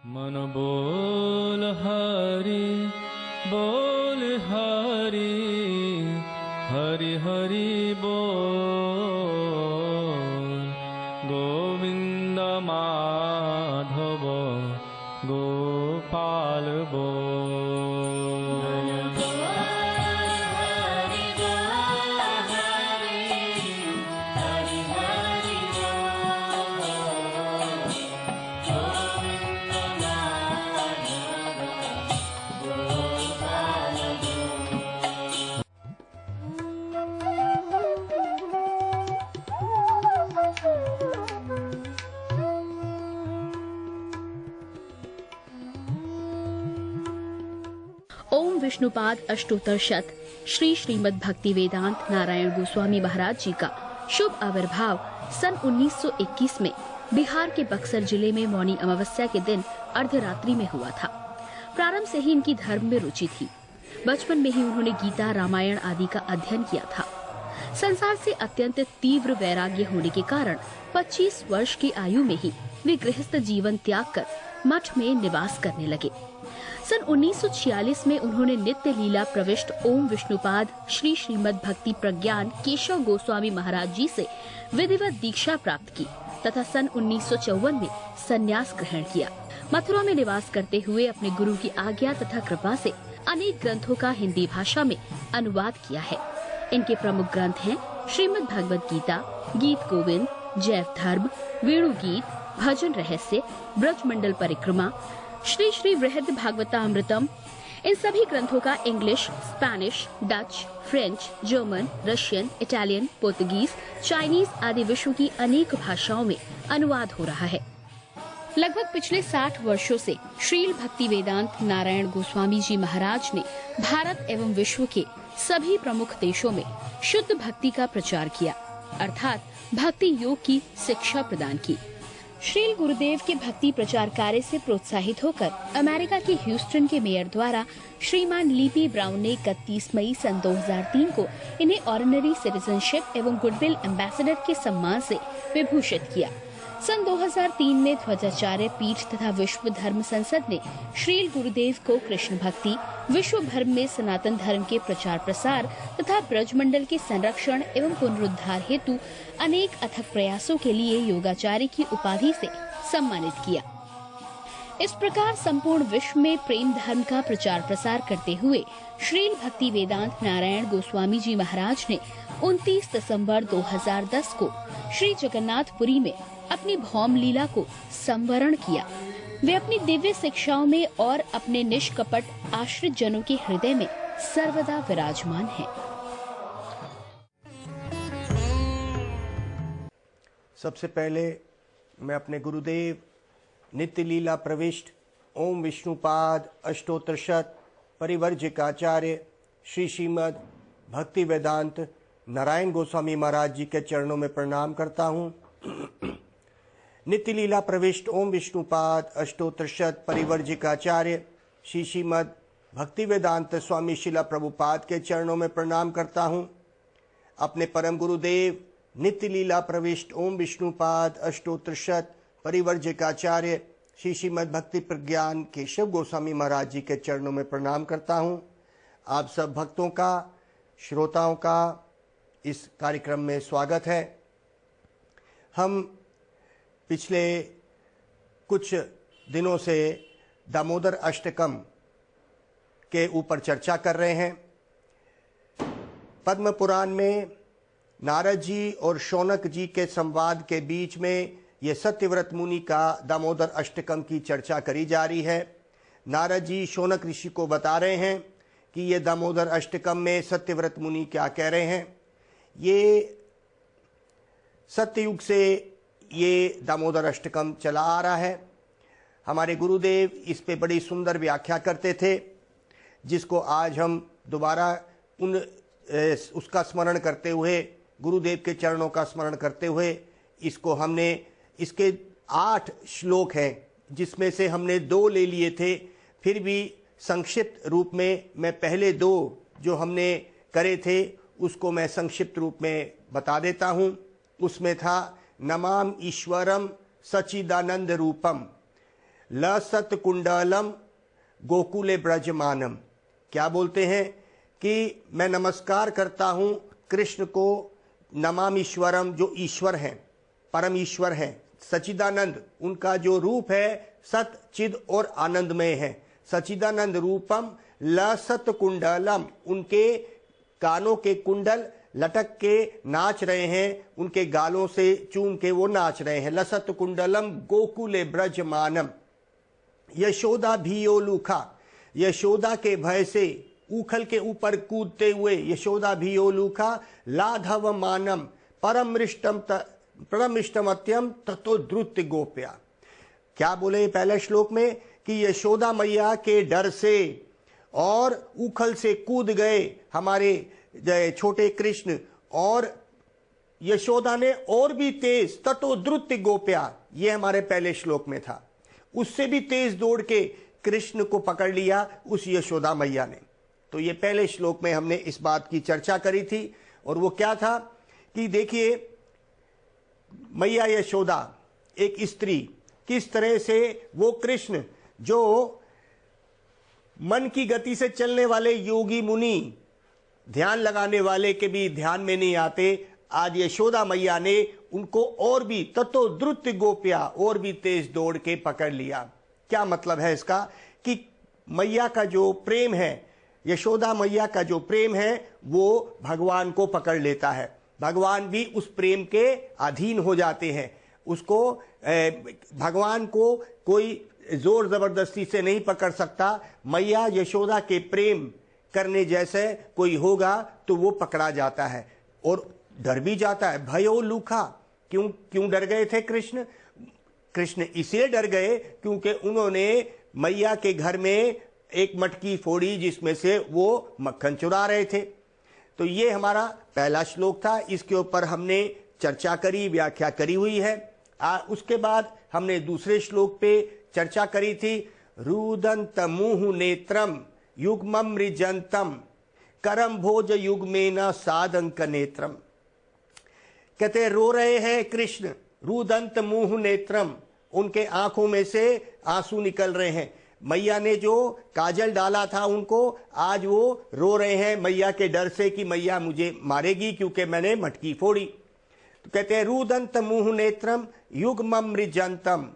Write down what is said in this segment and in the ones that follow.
मन बोल हरि हरि हरि बोल गोविंद माधव गोपाल बोल। ओम विष्णुपाद अष्टोत्तर शत श्री श्रीमद् भक्ति वेदांत नारायण गोस्वामी महाराज जी का शुभ आविर्भाव सन 1921 में बिहार के बक्सर जिले में मौनी अमावस्या के दिन अर्धरात्रि में हुआ था। प्रारंभ से ही इनकी धर्म में रुचि थी। बचपन में ही उन्होंने गीता रामायण आदि का अध्ययन किया था। संसार से अत्यंत तीव्र वैराग्य होने के कारण 25 वर्ष की आयु में ही वे गृहस्थ जीवन त्याग कर मठ में निवास करने लगे। सन 1946 में उन्होंने नित्य लीला प्रविष्ट ओम विष्णुपाद श्री श्रीमद् भक्ति प्रज्ञान केशव गोस्वामी महाराज जी से विधिवत दीक्षा प्राप्त की तथा सन 1954 में संन्यास ग्रहण किया। मथुरा में निवास करते हुए अपने गुरु की आज्ञा तथा कृपा से अनेक ग्रंथों का हिंदी भाषा में अनुवाद किया है। इनके प्रमुख ग्रंथ हैं श्रीमद् भगवद गीता, गीत गोविंद, जैव धर्म, वेणु गीत, भजन रहस्य, ब्रजमंडल परिक्रमा, श्री श्री वृहद भागवतामृतम। इन सभी ग्रंथों का English, Spanish, Dutch, French, German, Russian, Italian, Portuguese, Chinese आदि विश्व की अनेक भाषाओं में अनुवाद हो रहा है। लगभग पिछले 60 वर्षों से श्रील भक्ति वेदांत नारायण गोस्वामी जी महाराज ने भारत एवं विश्व के सभी प्रमुख देशों में शुद्ध भक्ति का प्रचार किया, अर्थात भक्ति योग की शिक्षा प्रदान की। श्रील गुरुदेव के भक्ति प्रचार कार्य से प्रोत्साहित होकर अमेरिका के ह्यूस्टन के मेयर द्वारा श्रीमान लीपी ब्राउन ने 31 मई सन 2003 को इन्हें ऑर्डिनरी सिटीजनशिप एवं गुडविल एम्बेसडर के सम्मान से विभूषित किया। सन 2003 में ध्वजाचार्य पीठ तथा विश्व धर्म संसद ने श्रील गुरुदेव को कृष्ण भक्ति, विश्व भर में सनातन धर्म के प्रचार प्रसार तथा ब्रजमंडल के संरक्षण एवं पुनरुद्धार हेतु अनेक अथक प्रयासों के लिए योगाचार्य की उपाधि से सम्मानित किया। इस प्रकार संपूर्ण विश्व में प्रेम धर्म का प्रचार प्रसार करते हुए श्रील भक्ति वेदांत नारायण गोस्वामी जी महाराज ने 29 दिसंबर 2010 को श्री जगन्नाथपुरी में अपनी भौम लीला को संवरण किया। वे अपनी दिव्य शिक्षाओं में और अपने निष्कपट आश्रित जनों के हृदय में सर्वदा विराजमान हैं। सबसे पहले मैं अपने गुरुदेव नित्य लीला प्रविष्ट ओम विष्णुपाद अष्टोत्तर शत परिवर्जिकाचार्य श्री श्रीमद् भक्ति वेदांत नारायण गोस्वामी महाराज जी के चरणों में प्रणाम करता हूँ। नित्य लीला प्रविष्ट ओम विष्णुपाद अष्टोत्तर शत परिवर्जिकाचार्य श्री श्रीमद् भक्ति वेदांत स्वामी शिला प्रभुपाद के चरणों में प्रणाम करता हूँ। अपने परम गुरुदेव नित्य लीला प्रविष्ट ओम विष्णुपाद अष्टोत्तर शत परिवर्जिकाचार्य श्री श्रीमद् भक्ति प्रज्ञान केशव गोस्वामी महाराज जी के चरणों में प्रणाम करता हूँ। आप सब भक्तों का, श्रोताओं का इस कार्यक्रम में स्वागत है। हम पिछले कुछ दिनों से दामोदर अष्टकम के ऊपर चर्चा कर रहे हैं। पद्म पुराण में नारद जी और शौनक जी के संवाद के बीच में ये सत्यव्रत मुनि का दामोदर अष्टकम की चर्चा करी जा रही है। नारद जी शौनक ऋषि को बता रहे हैं कि ये दामोदर अष्टकम में सत्यव्रत मुनि क्या कह रहे हैं। ये सत्ययुग से ये दामोदर अष्टकम चला आ रहा है। हमारे गुरुदेव इस पे बड़ी सुंदर व्याख्या करते थे, जिसको आज हम दोबारा उसका स्मरण करते हुए, गुरुदेव के चरणों का स्मरण करते हुए, इसको हमने, इसके 8 श्लोक हैं जिसमें से हमने 2 ले लिए थे। फिर भी संक्षिप्त रूप में मैं पहले 2 जो हमने करे थे उसको मैं संक्षिप्त रूप में बता देता हूँ। उसमें था नमाम ईश्वरम सच्चिदानंद रूपम। लसत कुंडलम गोकुले ब्रजमानम। क्या बोलते हैं कि मैं नमस्कार करता हूं कृष्ण को, नमामीश्वरम, जो ईश्वर हैं, परम ईश्वर हैं, सच्चिदानंद, उनका जो रूप है सत चिद और आनंदमय है, सच्चिदानंद रूपम लसत कुंडलम, उनके कानों के कुंडल लटक के नाच रहे हैं, उनके गालों से चूम के वो नाच रहे हैं। लसत कुंडलम गोकुले ब्रजमानम। यशोदा भियोलुखा, यशोदा के भय से उखल के ऊपर कूदते हुए यशोदा भियोलुखा लाघव मानम परमृष्टमत्यम ततो द्रुत गोप्या। क्या बोले पहले श्लोक में कि यशोदा मैया के डर से और उखल से कूद गए हमारे छोटे कृष्ण, और यशोदा ने और भी तेज ततो द्रुत गोप्या, ये हमारे पहले श्लोक में था, उससे भी तेज दौड़ के कृष्ण को पकड़ लिया उस यशोदा मैया ने। तो ये पहले श्लोक में हमने इस बात की चर्चा करी थी, और वो क्या था कि देखिए मैया यशोदा एक स्त्री, किस तरह से वो कृष्ण जो मन की गति से चलने वाले योगी मुनि, ध्यान लगाने वाले के भी ध्यान में नहीं आते, आज यशोदा मैया ने उनको और भी ततो द्रुत गोप्या, और भी तेज दौड़ के पकड़ लिया। क्या मतलब है इसका कि मैया का जो प्रेम है, यशोदा मैया का जो प्रेम है वो भगवान को पकड़ लेता है, भगवान भी उस प्रेम के अधीन हो जाते हैं। उसको भगवान को कोई जोर जबरदस्ती से नहीं पकड़ सकता। मैया यशोदा के प्रेम करने जैसे कोई होगा तो वो पकड़ा जाता है और डर भी जाता है। भयो लूखा, क्यों डर गए थे कृष्ण? कृष्ण इसलिए डर गए क्योंकि उन्होंने मैया के घर में एक मटकी फोड़ी जिसमें से वो मक्खन चुरा रहे थे। तो ये हमारा पहला श्लोक था, इसके ऊपर हमने चर्चा करी, व्याख्या करी हुई है। उसके बाद हमने दूसरे श्लोक पे चर्चा करी थी। रुदंत मुहु नेत्रम युग्मम मृजंतम करम भोज युग्मेन सादंक नेत्रम। कहते हैं रो रहे हैं कृष्ण, रुदंत मुहु नेत्रम, उनके आंखों में से आंसू निकल रहे हैं। मैया ने जो काजल डाला था उनको, आज वो रो रहे हैं मैया के डर से कि मैया मुझे मारेगी क्योंकि मैंने मटकी फोड़ी। तो कहते हैं रुदंत मुहु नेत्रम युग्मम मृजंतम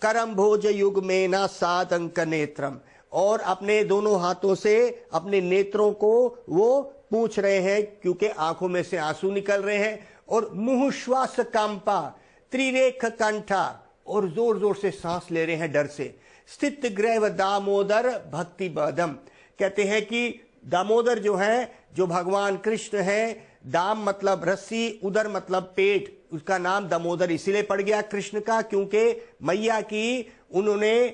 करम भोज युग्मेन सादंक नेत्रम, और अपने दोनों हाथों से अपने नेत्रों को वो पूछ रहे हैं क्योंकि आंखों में से आंसू निकल रहे हैं। और मुहु श्वास कांपा त्रिरेख कंठा, और जोर जोर से सांस ले रहे हैं डर से। स्थित ग्रह दामोदर भक्ति बदम, कहते हैं कि दामोदर जो है, जो भगवान कृष्ण है, दाम मतलब रस्सी, उदर मतलब पेट, उसका नाम दामोदर इसीलिए पड़ गया कृष्ण का क्योंकि मैया की उन्होंने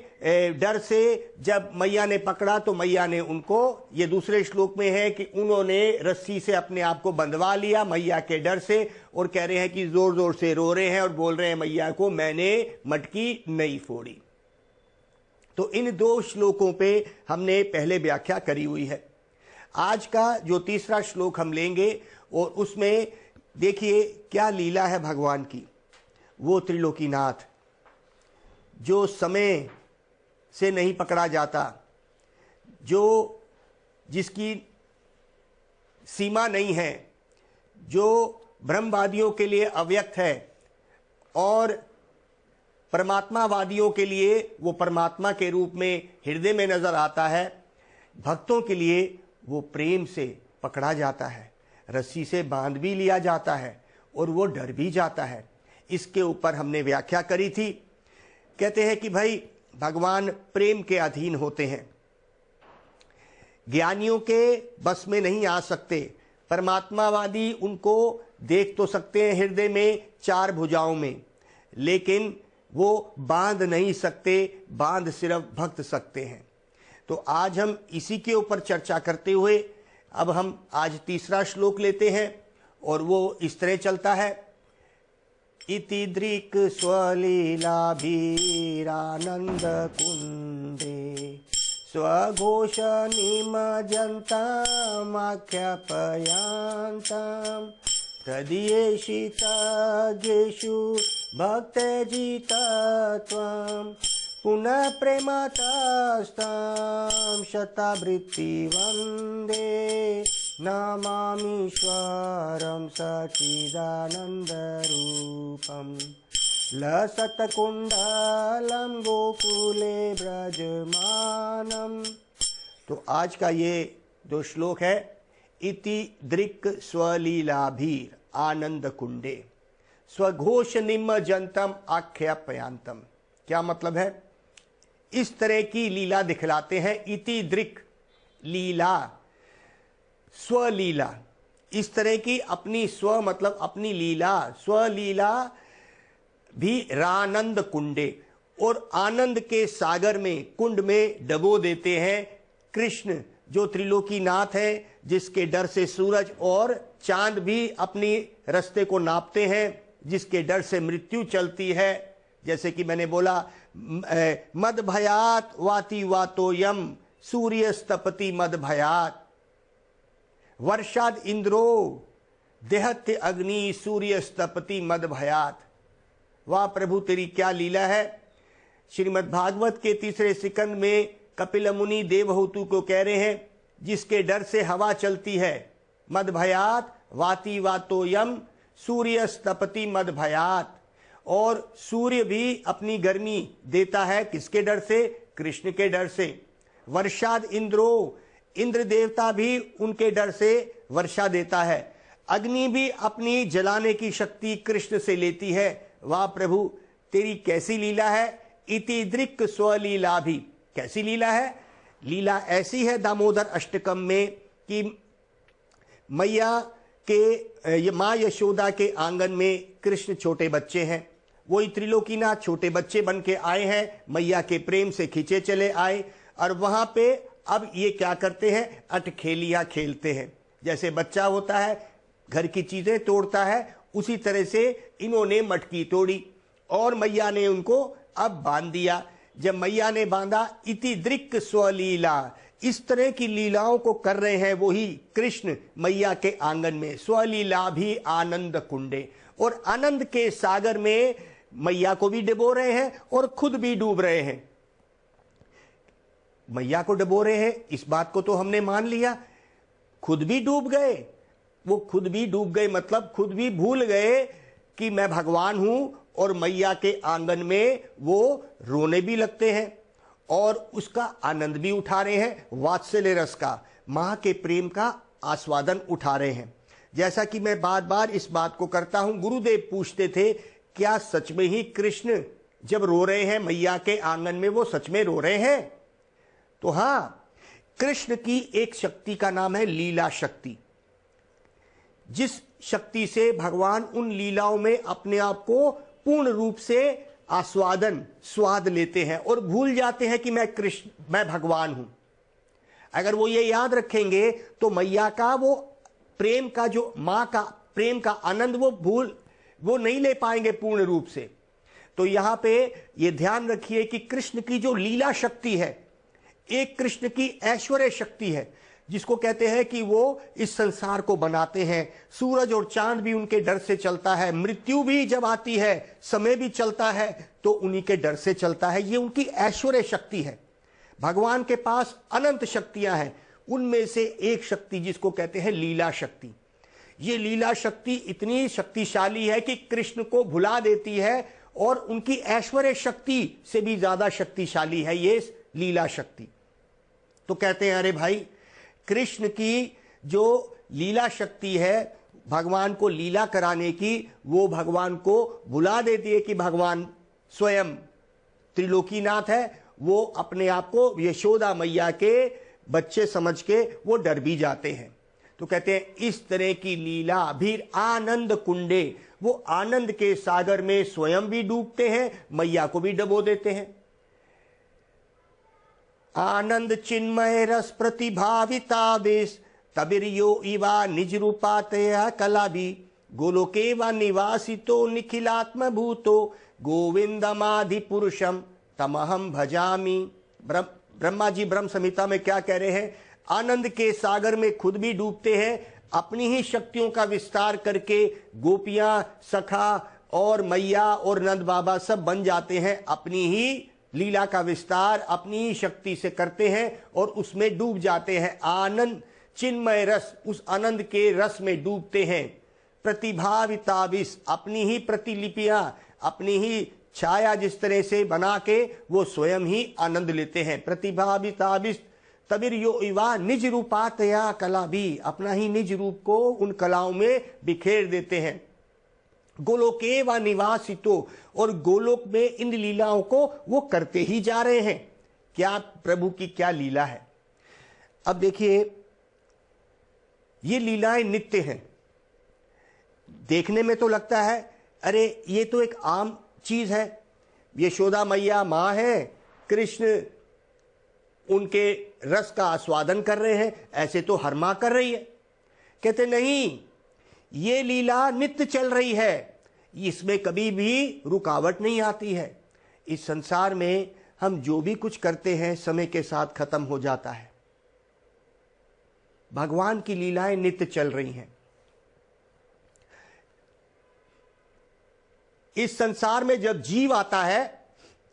डर से जब मैया ने पकड़ा तो मैया ने उनको, ये दूसरे श्लोक में है कि उन्होंने रस्सी से अपने आप को बंधवा लिया मैया के डर से, और कह रहे हैं कि जोर जोर से रो रहे हैं और बोल रहे हैं मैया को मैंने मटकी नहीं फोड़ी। तो इन दो श्लोकों पे हमने पहले व्याख्या करी हुई है। आज का जो तीसरा श्लोक हम लेंगे और उसमें देखिए क्या लीला है भगवान की। वो त्रिलोकीनाथ जो समय से नहीं पकड़ा जाता, जो जिसकी सीमा नहीं है, जो ब्रह्मवादियों के लिए अव्यक्त है और परमात्मावादियों के लिए वो परमात्मा के रूप में हृदय में नजर आता है, भक्तों के लिए वो प्रेम से पकड़ा जाता है, रस्सी से बांध भी लिया जाता है और वो डर भी जाता है। इसके ऊपर हमने व्याख्या करी थी। कहते हैं कि भाई भगवान प्रेम के अधीन होते हैं, ज्ञानियों के बस में नहीं आ सकते। परमात्मावादी उनको देख तो सकते हैं हृदय में चार भुजाओं में, लेकिन वो बांध नहीं सकते, बांध सिर्फ भक्त सकते हैं। तो आज हम इसी के ऊपर चर्चा करते हुए अब हम आज तीसरा श्लोक लेते हैं और वो इस तरह चलता है। इति दृक् स्वलीलाभिरानंद कुंडे स्वघोष निमजन्तामाख्यापयान्तां तदीयेषिताज्ञेषु भक्तजिता त्वां पुनः प्रेमतस्तं शतावृत्ति वन्दे नमामीश्वरं सच्चिदानन्दरूपम् लसत्कुण्डलं गोकुले ब्रजमानम। तो आज का ये जो श्लोक है, इति दृक् स्वलीलाभीर आनंद कुंडे स्वघोष निमज्जनतम आख्यापयांतम। क्या मतलब है? इस तरह की लीला दिखलाते हैं। इति दृक् लीला, स्वलीला, इस तरह की अपनी स्व मतलब अपनी लीला, स्वलीला भी रानंद कुंडे, और आनंद के सागर में, कुंड में डबो देते हैं कृष्ण, जो त्रिलोकीनाथ है, जिसके डर से सूरज और चांद भी अपनी रास्ते को नापते हैं, जिसके डर से मृत्यु चलती है। जैसे कि मैंने बोला, मद भयात वाति वातो यम सूर्यस्तपति मद भयात, वर्षाद इंद्रो देहत्य अग्नि सूर्यस्तपति मद भयात। वाह प्रभु, तेरी क्या लीला है। श्रीमद् भागवत के 3 सिकंद में कपिल मुनि देवहूति को कह रहे हैं, जिसके डर से हवा चलती है, मद भयात वाति वातो यम सूर्यस्तपति मद भयात। और सूर्य भी अपनी गर्मी देता है, किसके डर से? कृष्ण के डर से। वर्षाद इंद्रो, इंद्र देवता भी उनके डर से वर्षा देता है। अग्नि भी अपनी जलाने की शक्ति कृष्ण से लेती है। वाह प्रभु, तेरी कैसी लीला है। इति दृक् स्वलीला भी, कैसी लीला है? लीला ऐसी है दामोदर अष्टकम में कि मैया के, माँ यशोदा के आंगन में कृष्ण छोटे बच्चे हैं। वही त्रिलोकीनाथ छोटे बच्चे बन के आए हैं, मैया के प्रेम से खींचे चले आए। और वहां पे अब ये क्या करते हैं? अटखेलियां खेलते हैं। जैसे बच्चा होता है, घर की चीजें तोड़ता है, उसी तरह से इन्होंने मटकी तोड़ी और मैया ने उनको अब बांध दिया। जब मैया ने बांधा, इति दृक् स्वलीला, इस तरह की लीलाओं को कर रहे हैं वही कृष्ण मैया के आंगन में। स्वलीला भी आनंद कुंडे, और आनंद के सागर में मैया को भी डुबो रहे हैं और खुद भी डूब रहे हैं। मैया को डुबो रहे हैं, इस बात को तो हमने मान लिया। खुद भी डूब गए, वो खुद भी डूब गए मतलब खुद भी भूल गए कि मैं भगवान हूं, और मैया के आंगन में वो रोने भी लगते हैं और उसका आनंद भी उठा रहे हैं, वात्सल्य रस का, मां के प्रेम का आस्वादन उठा रहे हैं। जैसा कि मैं बार बार इस बात को करता हूं, गुरुदेव पूछते थे, क्या सच में ही कृष्ण जब रो रहे हैं मैया के आंगन में, वो सच में रो रहे हैं? तो हां, कृष्ण की एक शक्ति का नाम है लीला शक्ति, जिस शक्ति से भगवान उन लीलाओं में अपने आप को पूर्ण रूप से स्वाद लेते हैं और भूल जाते हैं कि मैं भगवान हूं। अगर वो ये याद रखेंगे तो मैया का वो प्रेम का, जो मां का प्रेम का आनंद, वो नहीं ले पाएंगे पूर्ण रूप से। तो यहां पे ये ध्यान रखिए कि कृष्ण की जो लीला शक्ति है, एक कृष्ण की ऐश्वर्य शक्ति है, जिसको कहते हैं कि वो इस संसार को बनाते हैं। सूरज और चांद भी उनके डर से चलता है, मृत्यु भी जब आती है, समय भी चलता है, तो उन्हीं के डर से चलता है। ये उनकी ऐश्वर्य शक्ति है। भगवान के पास अनंत शक्तियां हैं, उनमें से एक शक्ति जिसको कहते हैं लीला शक्ति। ये लीला शक्ति इतनी शक्तिशाली है कि कृष्ण को भुला देती है, और उनकी ऐश्वर्य शक्ति से भी ज्यादा शक्तिशाली है ये लीला शक्ति। तो कहते हैं, अरे भाई, कृष्ण की जो लीला शक्ति है भगवान को लीला कराने की, वो भगवान को भुला देती है कि भगवान स्वयं त्रिलोकीनाथ है। वो अपने आप को यशोदा मैया के बच्चे समझ के वो डर भी जाते हैं। तो कहते हैं, इस तरह की लीला भी आनंद कुंडे, वो आनंद के सागर में स्वयं भी डूबते हैं, मैया को भी डुबो देते हैं। आनंद चिन्मय रस प्रतिभाविता बेस तबिरियो इवा निज रूपातया कलाबी गोलोके व निवासितो निखिलात्म भूतो गोविंदमाधि पुरुषम तमहम भजामी। ब्रह्मा जी ब्रह्म संहिता में क्या कह रहे हैं? आनंद के सागर में खुद भी डूबते हैं, अपनी ही शक्तियों का विस्तार करके गोपियां, सखा और मैया और नंद बाबा सब बन जाते हैं अपनी ही लीला का विस्तार अपनी ही शक्ति से करते हैं और उसमें डूब जाते हैं। आनंद चिन्मय रस, उस आनंद के रस में डूबते हैं। प्रतिभाविताविस, अपनी ही प्रतिलिपियां, अपनी ही छाया जिस तरह से बना के वो स्वयं ही आनंद लेते हैं। प्रतिभाविताविस तबिर यो इवा निज रूपातया कला भी, अपना ही निज रूप को उन कलाओं में बिखेर देते हैं। गोलोके व निवासितो, और गोलोक में इन लीलाओं को वो करते ही जा रहे हैं। क्या प्रभु की क्या लीला है। अब देखिए, ये लीलाएं नित्य हैं। देखने में तो लगता है अरे ये तो एक आम चीज है, यशोदा मैया माँ है, कृष्ण उनके रस का आस्वादन कर रहे हैं, ऐसे तो हर माँ कर रही है। कहते नहीं, ये लीला नित्य चल रही है, इसमें कभी भी रुकावट नहीं आती है। इस संसार में हम जो भी कुछ करते हैं समय के साथ खत्म हो जाता है। भगवान की लीलाएं नित्य चल रही हैं। इस संसार में जब जीव आता है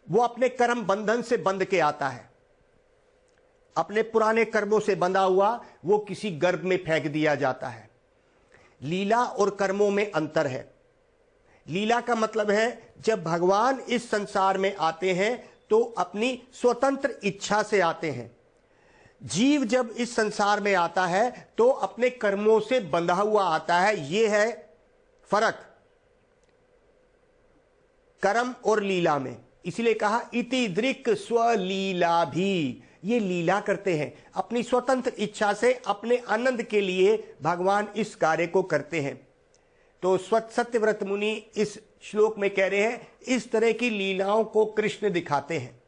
वो अपने कर्म बंधन से बंध के आता है। अपने पुराने कर्मों से बंधा हुआ वो किसी गर्भ में फेंक दिया जाता है। लीला और कर्मों में अंतर है। लीला का मतलब है जब भगवान इस संसार में आते हैं तो अपनी स्वतंत्र इच्छा से आते हैं। जीव जब इस संसार में आता है तो अपने कर्मों से बंधा हुआ आता है। यह है फर्क कर्म और लीला में। इसलिए कहा इति दृक् स्वलीला भी, ये लीला करते हैं अपनी स्वतंत्र इच्छा से, अपने आनंद के लिए भगवान इस कार्य को करते हैं। तो सत्यव्रत मुनि इस श्लोक में कह रहे हैं इस तरह की लीलाओं को कृष्ण दिखाते हैं।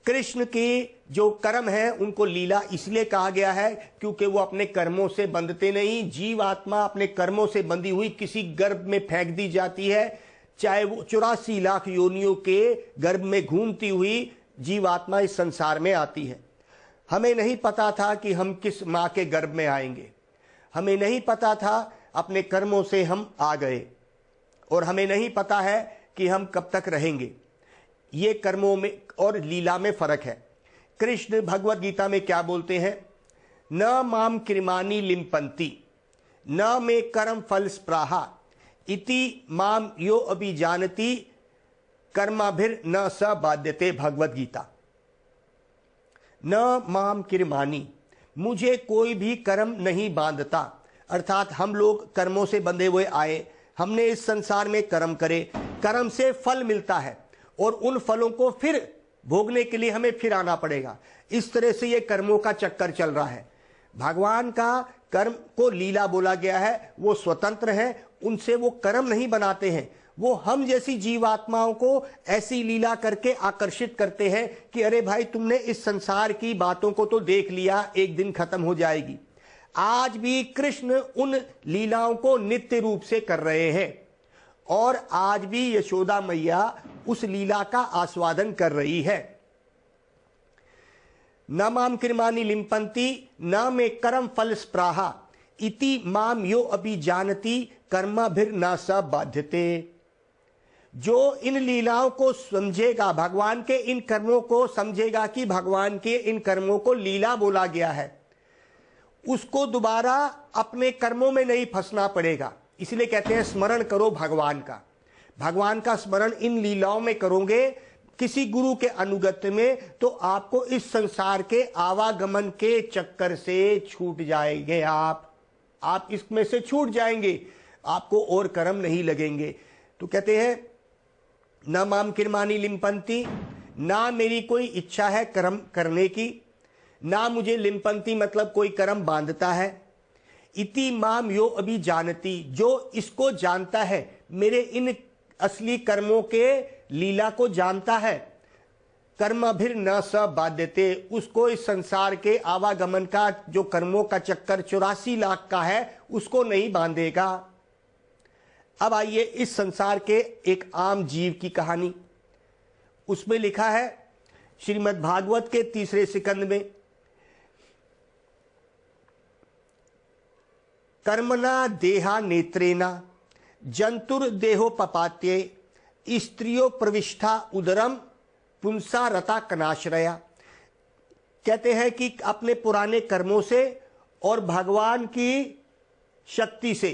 कृष्ण के जो कर्म है उनको लीला इसलिए कहा गया है क्योंकि वो अपने कर्मों से बंधते नहीं। जीव आत्मा अपने कर्मों से बंधी हुई किसी गर्भ में फेंक दी जाती है, चाहे वो 84 लाख योनियों के गर्भ में घूमती हुई जीवात्मा इस संसार में आती है। हमें नहीं पता था कि हम किस माँ के गर्भ में आएंगे, हमें नहीं पता था, अपने कर्मों से हम आ गए और हमें नहीं पता है कि हम कब तक रहेंगे। ये कर्मों में और लीला में फर्क है। कृष्ण भगवत गीता में क्या बोलते हैं, न माम कृमानी लिम्पंती न मे कर्म फल स्प्राहा इति माम यो अभिजानती कर्माभिर न स बाध्यते। भगवत गीता। न माम कृमानी, मुझे कोई भी कर्म नहीं बांधता। अर्थात हम लोग कर्मों से बंधे हुए आए, हमने इस संसार में कर्म करे, कर्म से फल मिलता है और उन फलों को फिर भोगने के लिए हमें फिर आना पड़ेगा। इस तरह से ये कर्मों का चक्कर चल रहा है। भगवान का कर्म को लीला बोला गया है, वो स्वतंत्र है, उनसे वो कर्म नहीं बनाते हैं। वो हम जैसी जीवात्माओं को ऐसी लीला करके आकर्षित करते हैं कि अरे भाई तुमने इस संसार की बातों को तो देख लिया, एक दिन खत्म हो जाएगी। आज भी कृष्ण उन लीलाओं को नित्य रूप से कर रहे हैं और आज भी यशोदा मैया उस लीला का आस्वादन कर रही है। न माम कृमानी लिम्पंती न मे कर्म फल स्प्राहा इति माम यो अभिजानती कर्माभिर न स बाध्यते। जो इन लीलाओं को समझेगा, भगवान के इन कर्मों को समझेगा कि भगवान के इन कर्मों को लीला बोला गया है, उसको दोबारा अपने कर्मों में नहीं फंसना पड़ेगा। इसलिए कहते हैं स्मरण करो भगवान का। भगवान का स्मरण इन लीलाओं में करोगे किसी गुरु के अनुगत्य में, तो आपको इस संसार के आवागमन के चक्कर से छूट जाएंगे। आप इसमें से छूट जाएंगे, आपको और कर्म नहीं लगेंगे। तो कहते हैं न माम कृमानी लिम्पंती, ना मेरी कोई इच्छा है कर्म करने की, ना मुझे लिम्पंती मतलब कोई कर्म बांधता है। इति माम यो अभी जानती, जो इसको जानता है, मेरे इन असली कर्मों के लीला को जानता है। कर्माभिर न स बाध्यते, उसको इस संसार के आवागमन का जो कर्मों का चक्कर 84 लाख का है उसको नहीं बांधेगा। अब आइए इस संसार के एक आम जीव की कहानी। उसमें लिखा है श्रीमद् भागवत के 3 स्कंद में, कर्मणा देहा नेत्रेना जंतुर देहो पपात्ये स्त्रियो प्रविष्ठा उदरम पुंसा रता कनाश्रया, कहते हैं कि अपने पुराने कर्मों से और भगवान की शक्ति से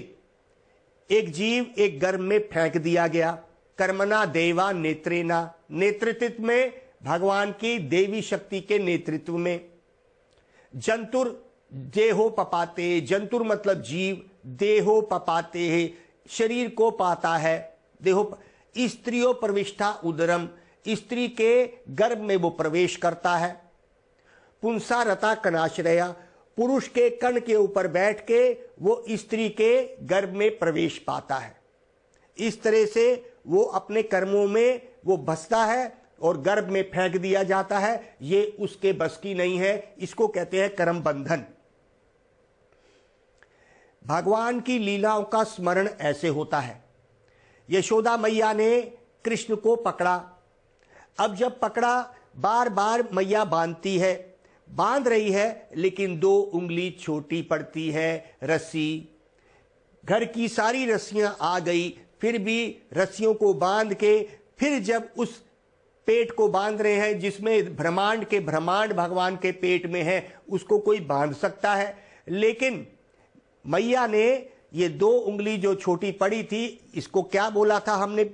एक जीव एक गर्भ में फेंक दिया गया। कर्मणा देवा नेत्रेना, नेतृत्व में भगवान की देवी शक्ति के नेतृत्व में। जंतुर देहो पपाते, जंतुर मतलब जीव, देहो पपाते है शरीर को पाता है, देहो स्त्रियों प्रविष्टा उदरम, स्त्री के गर्भ में वो प्रवेश करता है। पुंसा रता कनाश्रया, पुरुष के कण के ऊपर बैठ के वो स्त्री के गर्भ में प्रवेश पाता है। इस तरह से वो अपने कर्मों में वो बसता है और गर्भ में फेंक दिया जाता है। ये उसके बस की नहीं है, इसको कहते हैं कर्म बंधन। भगवान की लीलाओं का स्मरण ऐसे होता है। यशोदा मैया ने कृष्ण को पकड़ा। अब जब पकड़ा, बार बार मैया बांधती है, बांध रही है, लेकिन 2 उंगली छोटी पड़ती है। रस्सी, घर की सारी रस्सियां आ गई, फिर भी रस्सियों को बांध के फिर जब उस पेट को बांध रहे हैं जिसमें ब्रह्मांड के ब्रह्मांड भगवान के पेट में है, उसको कोई बांध सकता है। लेकिन मैया ने ये 2 उंगली जो छोटी पड़ी थी, इसको क्या बोला था, हमने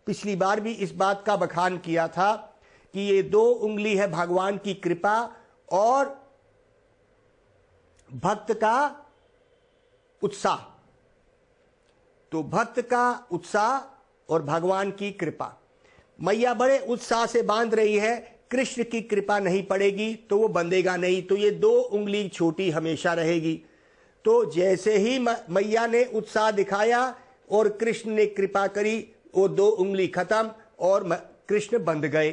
पिछली बार भी इस बात का बखान किया था कि ये 2 उंगली है भगवान की कृपा और भक्त का उत्साह। तो भक्त का उत्साह और भगवान की कृपा, मैया बड़े उत्साह से बांध रही है। कृष्ण की कृपा नहीं पड़ेगी तो वो बंधेगा नहीं, तो ये 2 उंगली छोटी हमेशा रहेगी। तो जैसे ही मैया ने उत्साह दिखाया और कृष्ण ने कृपा करी, वो 2 उंगली खत्म और कृष्ण बंध गए।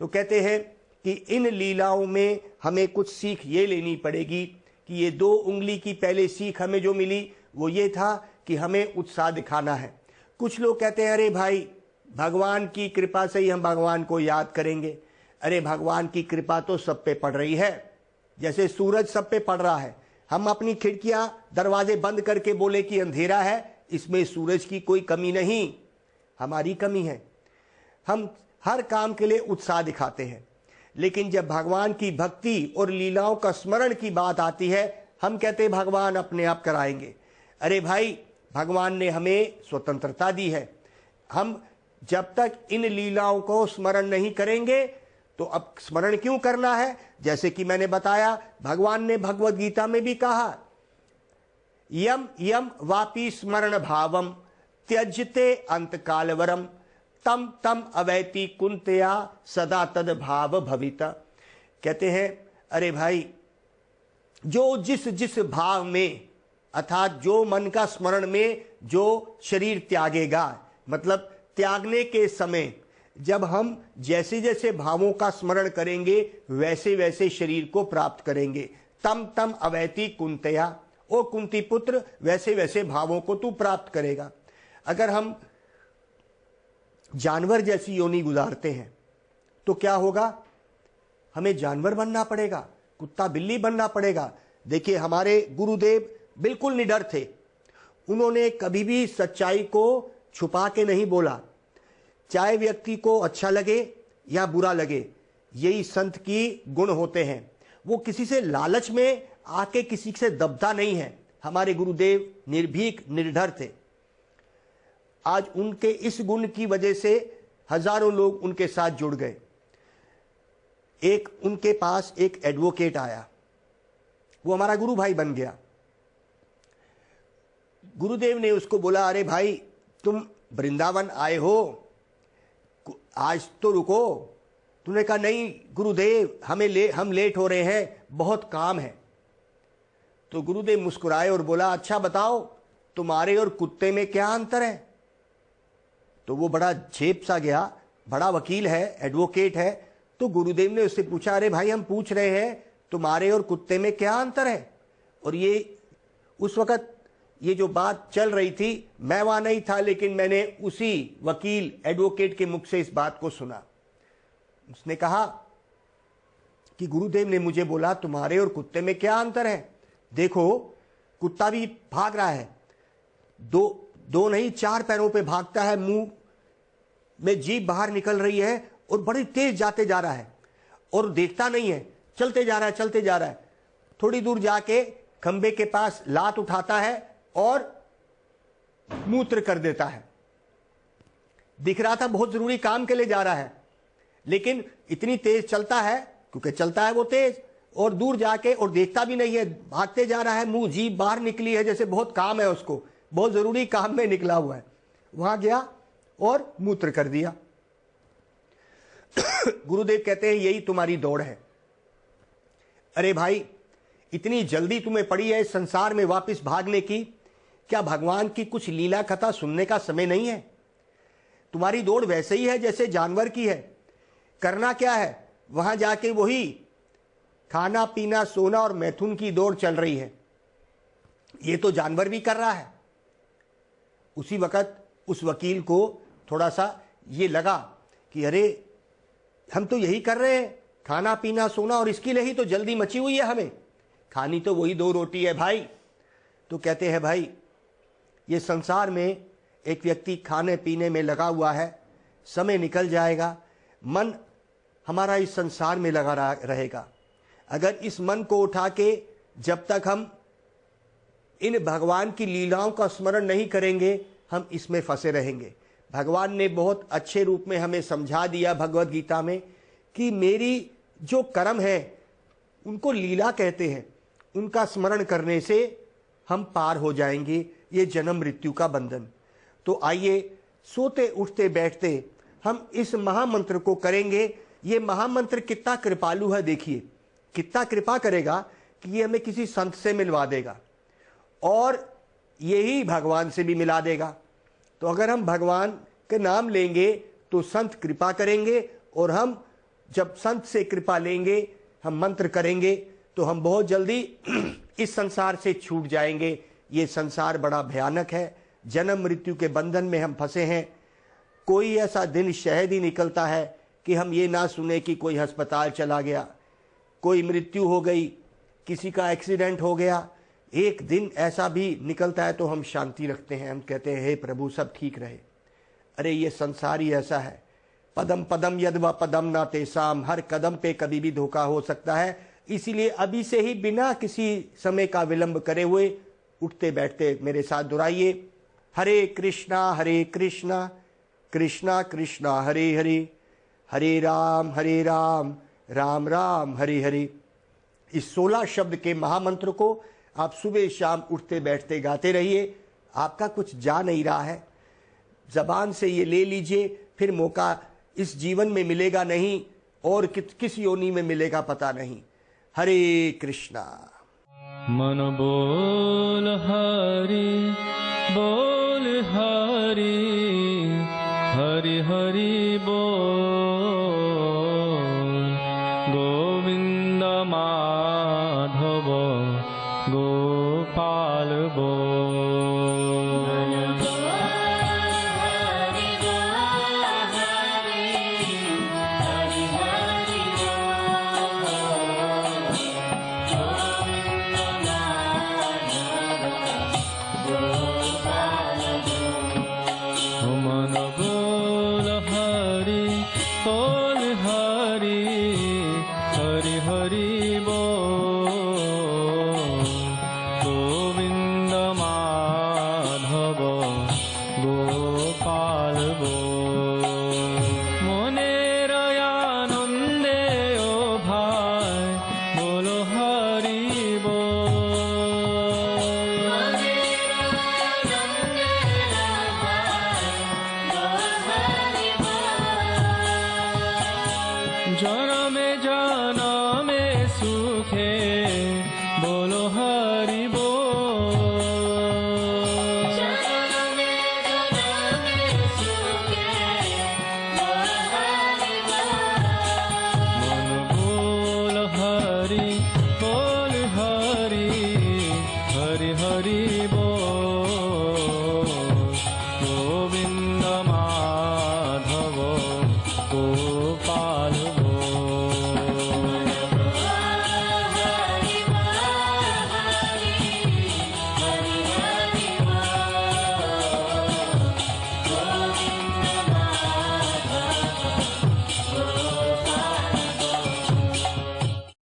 तो कहते हैं कि इन लीलाओं में हमें कुछ सीख ये लेनी पड़ेगी कि ये 2 उंगली की पहले सीख हमें जो मिली वो ये था कि हमें उत्साह दिखाना है। कुछ लोग कहते हैं अरे भाई भगवान की कृपा से ही हम भगवान को याद करेंगे। अरे भगवान की कृपा तो सब पे पड़ रही है, जैसे सूरज सब पे पड़ रहा है। हम अपनी खिड़कियां दरवाजे बंद करके बोले कि अंधेरा है, इसमें सूरज की कोई कमी नहीं, हमारी कमी है। हम हर काम के लिए उत्साह दिखाते हैं, लेकिन जब भगवान की भक्ति और लीलाओं का स्मरण की बात आती है, हम कहते हैं भगवान अपने आप कराएंगे। अरे भाई भगवान ने हमें स्वतंत्रता दी है, हम जब तक इन लीलाओं को स्मरण नहीं करेंगे तो अब स्मरण क्यों करना है। जैसे कि मैंने बताया, भगवान ने भगवद गीता में भी कहा, यम यम वापी स्मरण भावम त्यजते अंत कालवरम तम तम अवैति कुंतया सदा तद भाव भविता। कहते हैं अरे भाई जो जिस जिस भाव में, अर्थात जो मन का स्मरण में जो शरीर त्यागेगा, मतलब त्यागने के समय जब हम जैसे जैसे भावों का स्मरण करेंगे वैसे वैसे शरीर को प्राप्त करेंगे। तम तम अवैति कुंतया, ओ कुंती पुत्र वैसे वैसे भावों को तू प्राप्त करेगा। अगर हम जानवर जैसी योनि गुजारते हैं तो क्या होगा, हमें जानवर बनना पड़ेगा, कुत्ता बिल्ली बनना पड़ेगा। देखिए हमारे गुरुदेव बिल्कुल निडर थे, उन्होंने कभी भी सच्चाई को छुपा के नहीं बोला, चाहे व्यक्ति को अच्छा लगे या बुरा लगे। यही संत की गुण होते हैं, वो किसी से लालच में आके किसी से दबता नहीं है। हमारे गुरुदेव निर्भीक निर्डर थे। आज उनके इस गुण की वजह से हजारों लोग उनके साथ जुड़ गए। एक उनके पास एक एडवोकेट आया, वो हमारा गुरु भाई बन गया। गुरुदेव ने उसको बोला, अरे भाई तुम वृंदावन आए हो, आज तो रुको। तूने कहा नहीं गुरुदेव हम लेट हो रहे हैं, बहुत काम है। तो गुरुदेव मुस्कुराए और बोला, अच्छा बताओ तुम्हारे और कुत्ते में क्या अंतर है। तो वो बड़ा झेप सा गया, बड़ा वकील है, एडवोकेट है। तो गुरुदेव ने उससे पूछा, अरे भाई हम पूछ रहे हैं तुम्हारे और कुत्ते में क्या अंतर है। और ये उस वक्त ये जो बात चल रही थी, मैं वहां नहीं था, लेकिन मैंने उसी वकील एडवोकेट के मुख से इस बात को सुना। उसने कहा कि गुरुदेव ने मुझे बोला तुम्हारे और कुत्ते में क्या अंतर है। देखो कुत्ता भी भाग रहा है, दो नहीं 4 पैरों पे भागता है, मुंह में जीभ बाहर निकल रही है और बड़ी तेज जाते जा रहा है और देखता नहीं है, चलते जा रहा है, चलते जा रहा है। थोड़ी दूर जाके खंबे के पास लात उठाता है और मूत्र कर देता है। दिख रहा था बहुत जरूरी काम के लिए जा रहा है, लेकिन इतनी तेज चलता है, क्योंकि चलता है वो तेज, और दूर जाके और देखता भी नहीं है, भागते जा रहा है, मुंह जीभ बाहर निकली है, जैसे बहुत काम है उसको, बहुत जरूरी काम में निकला हुआ है। वहां गया और मूत्र कर दिया। गुरुदेव कहते हैं यही तुम्हारी दौड़ है। अरे भाई, इतनी जल्दी तुम्हें पड़ी है इस संसार में वापस भागने की? क्या भगवान की कुछ लीला कथा सुनने का समय नहीं है? तुम्हारी दौड़ वैसे ही है जैसे जानवर की है। करना क्या है? वहां जाके वही खाना पीना सोना और मैथुन की दौड़ चल रही है। ये तो जानवर भी कर रहा है। उसी वक्त उस वकील को थोड़ा सा ये लगा कि अरे हम तो यही कर रहे हैं, खाना पीना सोना, और इसके लिए ही तो जल्दी मची हुई है, हमें खानी तो वही 2 रोटी है भाई। तो कहते हैं भाई, ये संसार में एक व्यक्ति खाने पीने में लगा हुआ है, समय निकल जाएगा, मन हमारा इस संसार में लगा रहेगा। अगर इस मन को उठा के जब तक हम इन भगवान की लीलाओं का स्मरण नहीं करेंगे, हम इसमें फंसे रहेंगे। भगवान ने बहुत अच्छे रूप में हमें समझा दिया भगवत गीता में कि मेरी जो कर्म है उनको लीला कहते हैं, उनका स्मरण करने से हम पार हो जाएंगे ये जन्म मृत्यु का बंधन। तो आइए, सोते उठते बैठते हम इस महामंत्र को करेंगे। ये महामंत्र कितना कृपालु है, देखिए कितना कृपा करेगा कि ये हमें किसी संत से मिलवा देगा और यही भगवान से भी मिला देगा। तो अगर हम भगवान के नाम लेंगे तो संत कृपा करेंगे, और हम जब संत से कृपा लेंगे, हम मंत्र करेंगे, तो हम बहुत जल्दी इस संसार से छूट जाएंगे। ये संसार बड़ा भयानक है, जन्म मृत्यु के बंधन में हम फंसे हैं। कोई ऐसा दिन शायद ही निकलता है कि हम ये ना सुने कि कोई अस्पताल चला गया, कोई मृत्यु हो गई, किसी का एक्सीडेंट हो गया। एक दिन ऐसा भी निकलता है तो हम शांति रखते हैं, हम कहते हैं हे प्रभु सब ठीक रहे। अरे ये संसार ही ऐसा है, पदम पदम यद्वा पदम ना तेसाम, हर कदम पे कभी भी धोखा हो सकता है। इसीलिए अभी से ही बिना किसी समय का विलंब करे हुए उठते बैठते मेरे साथ दोहराइए, हरे कृष्णा कृष्णा कृष्णा हरे हरे, हरे राम राम राम हरे हरे। इस 16 शब्द के महामंत्र को आप सुबह शाम उठते बैठते गाते रहिए। आपका कुछ जा नहीं रहा है, जबान से ये ले लीजिए, फिर मौका इस जीवन में मिलेगा नहीं और किस योनि में मिलेगा पता नहीं। हरे कृष्णा। मन बोल हरि हरि हरि बोल, गोविंद माधव गोपाल बोल। जनमे जनमे सुखे